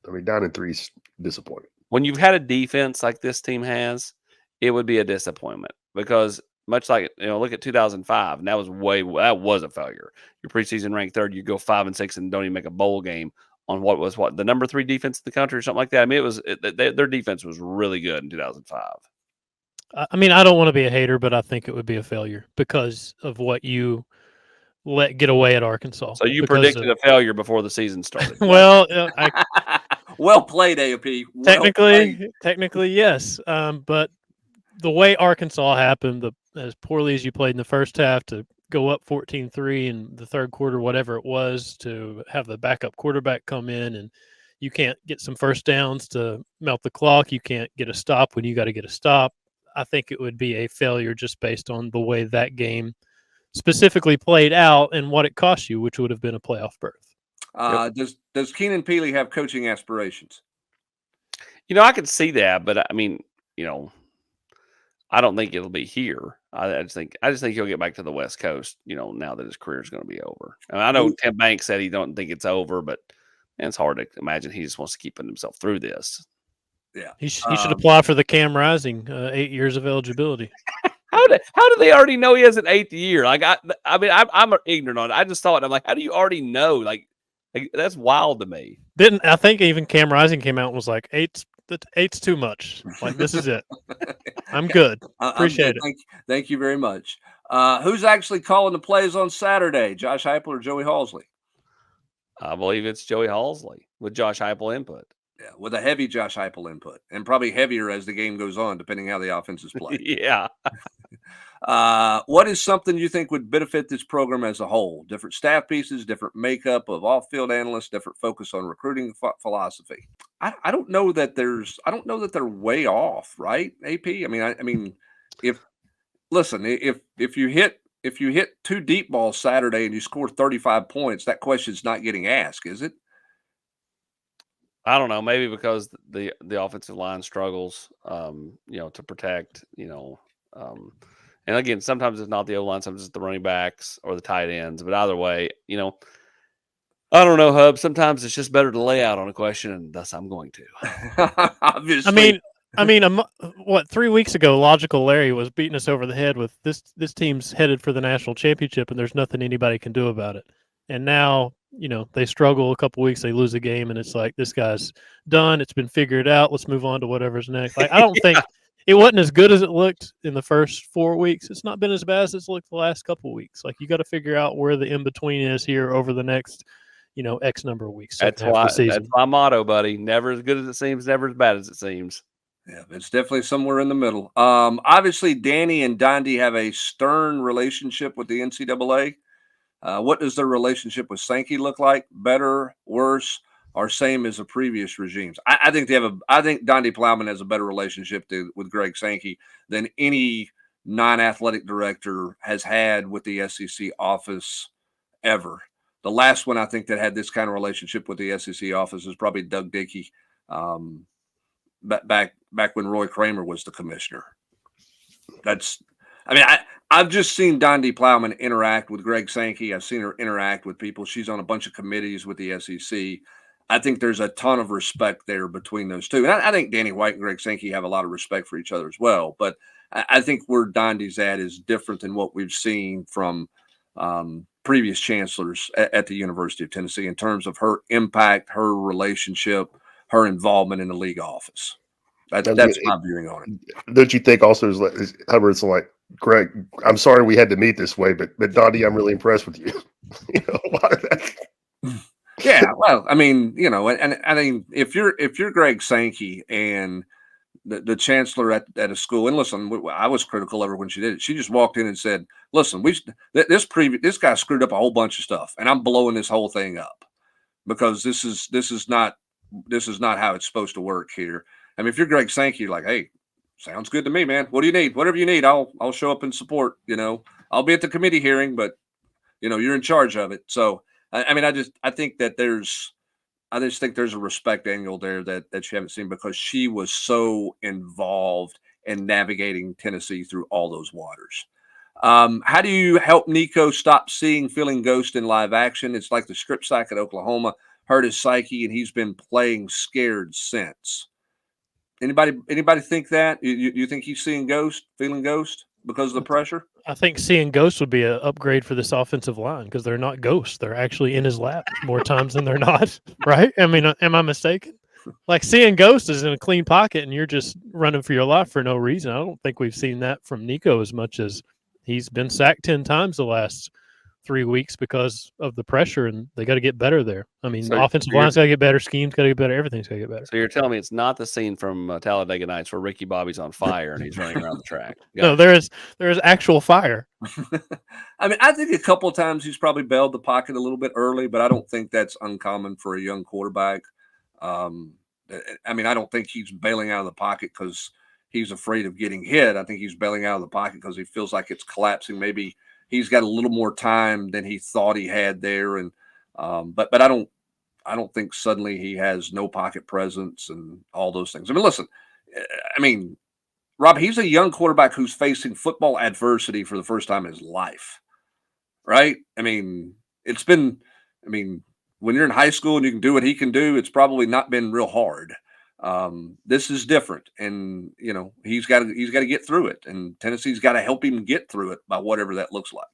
9-3 is disappointing. When you've had a defense like this team has, it would be a disappointment because much like look at 2005, and that was a failure. Your preseason ranked 3rd, you go 5-6 and don't even make a bowl game on what was the number 3 defense in the country or something like that. Their defense was really good in 2005. I don't want to be a hater, but I think it would be a failure because of what you let get away at Arkansas. So you predicted a failure before the season started. Well, well played, AOP. Technically, yes. But the way Arkansas happened, as poorly as you played in the first half, to go up 14-3 in the third quarter, whatever it was, to have the backup quarterback come in, and you can't get some first downs to melt the clock. You can't get a stop when you got to get a stop. I think it would be a failure just based on the way that game specifically played out and what it cost you, which would have been a playoff berth. Does Keenan Pilli have coaching aspirations? I could see that, but I mean, I don't think it'll be here. I just think he'll get back to the West Coast, now that his career is going to be over. I know Tim Banks said he don't think it's over, but man, it's hard to imagine he just wants to keep putting himself through this. Yeah, he should apply for the Cam Rising 8 years of eligibility. How do they already know he has an 8th year? Like I'm ignorant on it. I just thought, I'm like, how do you already know? Like that's wild to me. I think even Cam Rising came out and was like, eight's too much. Like, this is it. I'm good. Appreciate it. Thank you very much. Who's actually calling the plays on Saturday? Josh Heupel or Joey Halsley? I believe it's Joey Halsley with Josh Heupel input. Yeah, with a heavy Josh Heupel input, and probably heavier as the game goes on, depending how the offense is played. Yeah. What is something you think would benefit this program as a whole? Different staff pieces, different makeup of off-field analysts, different focus on recruiting philosophy. I don't know that they're way off, right? AP. I mean, if you hit 2 deep balls Saturday and you score 35 points, that question's not getting asked, is it? I don't know. Maybe because the offensive line struggles, to protect, and again, sometimes it's not the O-line, sometimes it's the running backs or the tight ends. But either way, I don't know, Hub. Sometimes it's just better to lay out on a question, and thus I'm going to. Obviously. I mean, 3 weeks ago, Logical Larry was beating us over the head with this team's headed for the national championship, and there's nothing anybody can do about it. And now, they struggle a couple weeks, they lose a game, and it's like, this guy's done. It's been figured out. Let's move on to whatever's next. Like, I don't think it wasn't as good as it looked in the first 4 weeks. It's not been as bad as it's looked the last couple of weeks. Like, you got to figure out where the in-between is here over the next, X number of weeks. That's my motto, buddy. Never as good as it seems, never as bad as it seems. Yeah, it's definitely somewhere in the middle. Obviously, Danny and Donde have a stern relationship with the NCAA. What does their relationship with Sankey look like? Better, worse, or same as the previous regimes? I think Donde Plowman has a better relationship with Greg Sankey than any non-athletic director has had with the SEC office ever. The last one I think that had this kind of relationship with the SEC office is probably Doug Dickey, back when Roy Kramer was the commissioner. I've just seen Donde Plowman interact with Greg Sankey. I've seen her interact with people. She's on a bunch of committees with the SEC. I think there's a ton of respect there between those two. And I think Danny White and Greg Sankey have a lot of respect for each other as well. But I think where Donde's at is different than what we've seen from previous chancellors at the University of Tennessee in terms of her impact, her relationship, her involvement in the league office. That's my viewing on it. Don't you think also Hubbard's like, Greg, I'm sorry we had to meet this way, but Donde, I'm really impressed with you. Yeah, well, and I mean, if you're Greg Sankey and the chancellor at a school, and listen, I was critical of her when she did it. She just walked in and said, "Listen, this guy screwed up a whole bunch of stuff, and I'm blowing this whole thing up because this is not how it's supposed to work here." I mean, if you're Greg Sankey, you're like, "Hey, sounds good to me, man. What do you need? Whatever you need, I'll show up and support. I'll be at the committee hearing, but you're in charge of it." So, I think there's a respect angle there that you haven't seen because she was so involved in navigating Tennessee through all those waters. How do you help Nico stop feeling ghost in live action? It's like the strip sack at Oklahoma hurt his psyche, and he's been playing scared since. Anybody think that? You think he's feeling ghost because of the pressure? I think seeing ghosts would be an upgrade for this offensive line because they're not ghosts. They're actually in his lap more times than they're not, right? I mean, am I mistaken? Like seeing ghosts is in a clean pocket and you're just running for your life for no reason. I don't think we've seen that from Nico as much as he's been sacked 10 times the last 3 weeks because of the pressure, and they got to get better there. I mean, So offensive line's got to get better, schemes got to get better, everything's got to get better. So you're telling me it's not the scene from Talladega Nights where Ricky Bobby's on fire and he's running around the track? No, there is actual fire. I mean, I think a couple of times he's probably bailed the pocket a little bit early, but I don't think that's uncommon for a young quarterback. I mean, I don't think he's bailing out of the pocket because he's afraid of getting hit. I think he's bailing out of the pocket because he feels like it's collapsing. Maybe he's got a little more time than he thought he had there, and but I don't think suddenly he has no pocket presence and all those things. I mean, listen, I mean, Rob, he's a young quarterback who's facing football adversity for the first time in his life, right? I mean, when you're in high school and you can do what he can do, it's probably not been real hard. This is different, and he's got to get through it, and Tennessee's got to help him get through it by whatever that looks like.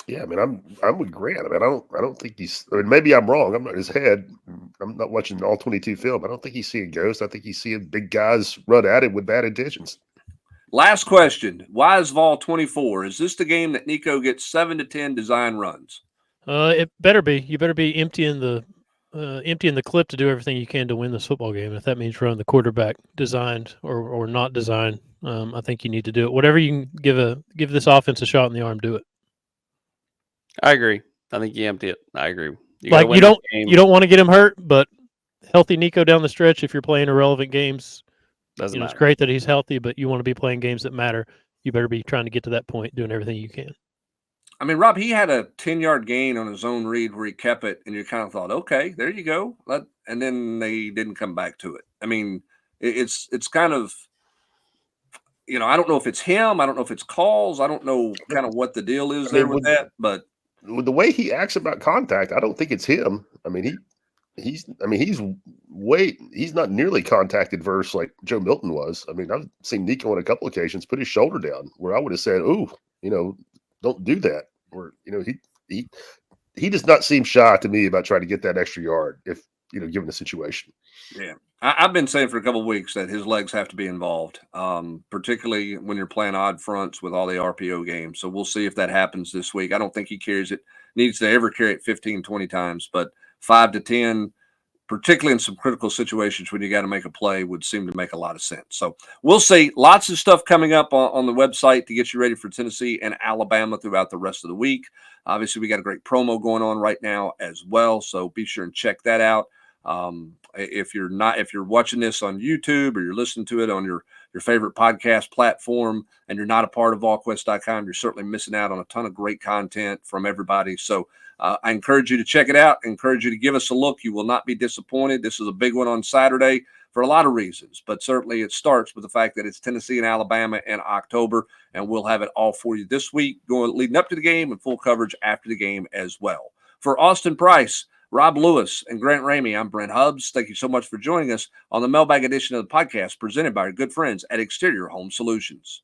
Yeah, I mean, I'm with Grant. I mean, I don't think he's. I mean, maybe I'm wrong. I'm not in his head. I'm not watching all 22 film. I don't think he's seeing ghosts. I think he's seeing big guys run at him with bad intentions. Last question: Zjsvols 24. Is this the game that Nico gets 7 to 10 design runs? It better be. You better be emptying the clip to do everything you can to win this football game. If that means run the quarterback designed or not designed, I think you need to do it. Whatever you can give this offense a shot in the arm, do it. I agree. I think you empty it. I agree. You don't want to get him hurt, but healthy Nico down the stretch. If you're playing irrelevant games, it's great that he's healthy, but you want to be playing games that matter. You better be trying to get to that point, doing everything you can. I mean, Rob, he had a 10-yard gain on his own read where he kept it, and you kind of thought, okay, there you go. And then they didn't come back to it. I mean, it's kind of, I don't know if it's him. I don't know if it's calls. I don't know kind of what the deal is with that. But with the way he acts about contact, I don't think it's him. I mean, he's not nearly contact adverse like Joe Milton was. I mean, I've seen Nico on a couple occasions put his shoulder down where I would have said, "Ooh, don't do that." Or he does not seem shy to me about trying to get that extra yard if given the situation. Yeah, I've been saying for a couple of weeks that his legs have to be involved, particularly when you're playing odd fronts with all the RPO games. So we'll see if that happens this week. I don't think he needs to ever carry it 15, 20 times, but 5 to 10, particularly in some critical situations when you got to make a play, would seem to make a lot of sense. So we'll see. Lots of stuff coming up on the website to get you ready for Tennessee and Alabama throughout the rest of the week. Obviously, we got a great promo going on right now as well, so be sure and check that out. If you're watching this on YouTube or you're listening to it on your favorite podcast platform and you're not a part of Volquest.com, you're certainly missing out on a ton of great content from everybody. So I encourage you to check it out. I encourage you to give us a look. You will not be disappointed. This is a big one on Saturday for a lot of reasons, but certainly it starts with the fact that it's Tennessee and Alabama in October, and we'll have it all for you this week, leading up to the game and full coverage after the game as well. For Austin Price, Rob Lewis, and Grant Ramey, I'm Brent Hubbs. Thank you so much for joining us on the Mailbag edition of the podcast presented by our good friends at Exterior Home Solutions.